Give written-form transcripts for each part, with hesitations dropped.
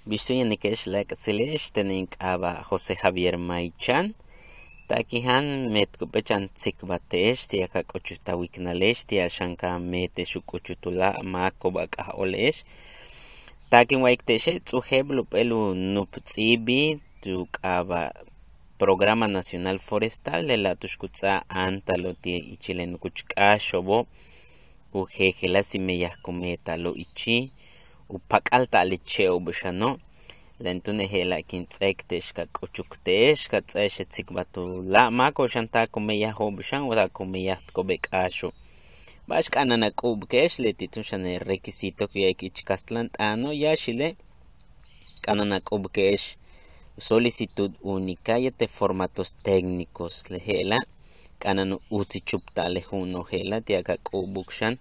Bistuya nikesh la katsilesh tenin aba José Javier Maichan. Takihan met kupechan tsikbatesh tia kakochutawiknalesh tia shanka mete shukutula makobaka olesh. Takin waikteshe tsuheblu pelu nuptsibi tukaba Programa Nacional Forestal de la Tushkutsa Antalo tie ichilen kuchkashobo ujejela simeyas cometa lo ichi upakalta lecheo bushano lentune hela kintzektesh ka kuchuktesh ka tsesh tsikbatu la mako shanta komeya hobshan wala komeya kobekasho bash kanana kubkesh letitushane requisito que hay kichkastlantano yashile kanana kubkesh solicitud única y de formatos técnicos lehela kananu utichupta lejuno hela tiaka kubukshan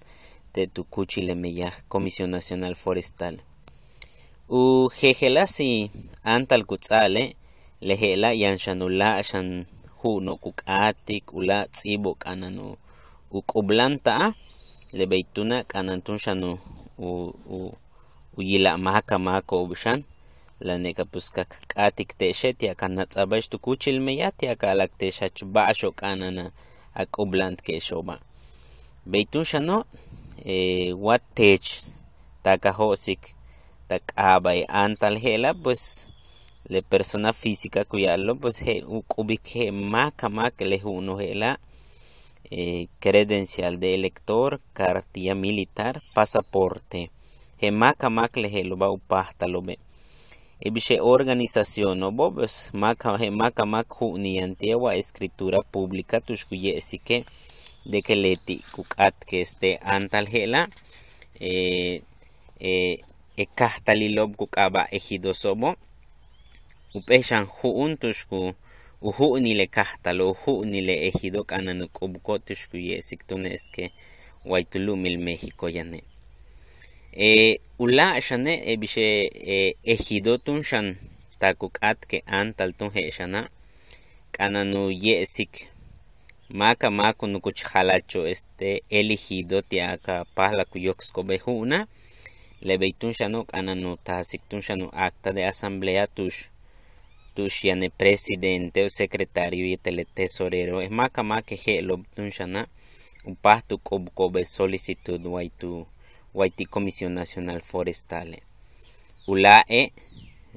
de tukuchile meya Comisión Nacional Forestal u jejela si antal kutsale lehela yanshanula shan huno kukatik ula tsibo kananu ukublanta lebeituna kanantun shanu u yila maka mako ubshan la neka puska katik teshet ya kana tsabash tu kuchil meyat ya kalak teshach basho kanana akublant ke shoba beitun shano what tech takahosik takabay antal hela pues le persona física kuyalo pues he ukubik he maka le uno hela credencial de elector cartilla militar pasaporte he maka le helo ba upahta lobe Ebishe organización no bobos maka ni antigua escritura pública tushkuye que de que leti kukat que antal hela kahtalilob kukaba ejido sobo upeshan huun tushku uhu ni le kahtalo uhu ni le ejido kananu kubko tushkuye tunes que waitulumil México yane ula shane ebishe ejido tunshan takukat ke antal tun he shana kananu yesik maka nukuch halacho elegido tiaka pahla kuyoxko behuna lebeitun shano kananu tasik tun shano acta de asamblea tush yane presidente o secretario y tesorero es maka helo tun shana upahtu kobe solicitud Waiti Comisión Nacional Forestal.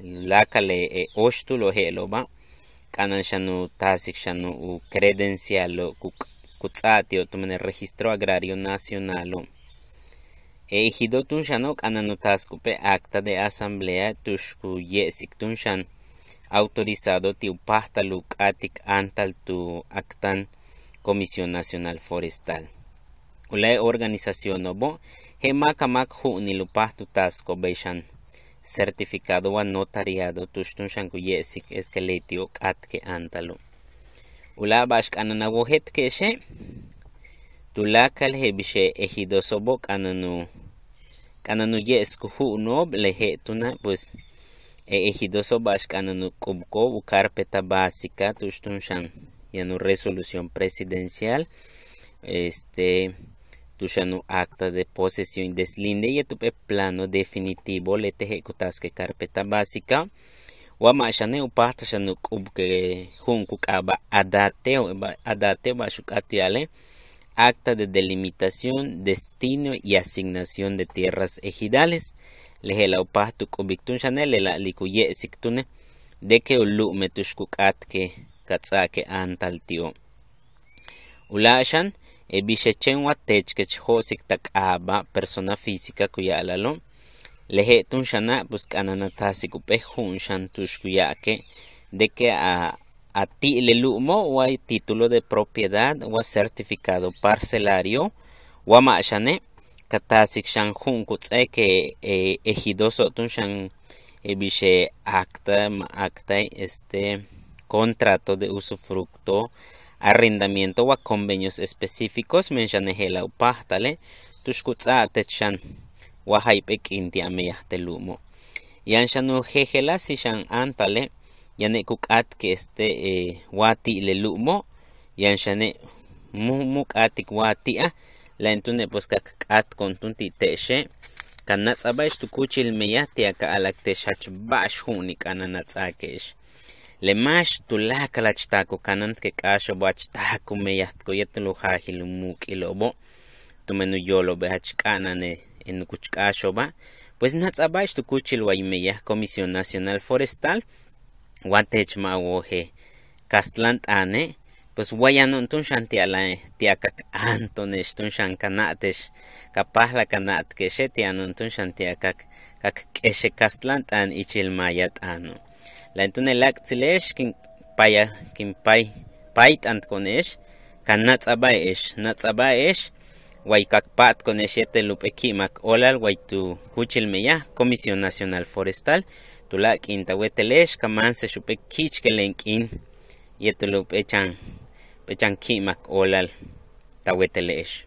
Lakale oshtulo heloba kanan shanu tasik shanu u credencialo kutsati o tumene registro agrario nacional. Ejidotun shano kanan taskupe acta de asamblea tushku yesik tunshan autorizado ti upahta lukatik antal tu actan Comisión Nacional Forestal. Ula organización nobo he maka ni lupahtu tasko beishan certificado wa notariado tushtun shanku yesik eskeletio katke antalo ula bash kanana wohet keshe tulakal he bishe ejido sobo kananu yesku no lehe tuna pues ejido sobash kananu kubko u carpeta básica tushtun shan yanu resolución presidencial tushanu acta de posesión deslinde y tupe plano definitivo le te ejecutas que carpeta básica wama shane upahta shanu kubke hunku kaba adate bashukatiale acta de delimitación destino y asignación de tierras ejidales lehela upahtu kubiktun shane la likuye siktune de que ulume tushkukat que katsake antal tio ulashan ebishechen watech que chhosik takaba persona física kuyalalo lehe tun shana buskanana tasik upehun shan tushkuyake de que a ti le lumo wa título de propiedad wa certificado parcelario wa ma shane katasik shan hun kutse que ejidoso tun shan ebishe acta contrato de usufructo arrendamiento o convenios específicos mencionejela upahtale tushkutsa techan wa haipek intia meyahtelumo yanshanu jejela si shan antale yane kukat que wati lelumo yanshane mukatik watia la entune pues kat kontunti teshe Kanatzabash tukuchil meyatia ka alaktesh bash hunik ananatzakesh. Le mash tulakalach taco kanant que kasho bach taco meyatko yetluhahil muk ilobo. Tumenu yolo behachkanane en kuchkasho ba. Pues natzabash tukuchil waimeyah Comisión Nacional Forestal. Watech mawoje Castlant ane. Pues wayanon tun shantiala tiakak antonesh tun shankanatesh. Capaz la kanat que shetianon tun shantiakak kak keshe Castlant an ichil mayat ano. La entunelak tzilesh kin pait ant konesh kanat abaesh waikakpat konesh yetelupekimak olal waitu kuchil meya Comisión Nacional Forestal tulak intawetelesh kamanse shupek kichkelenkin yetelupechan kimak olal tawetelesh.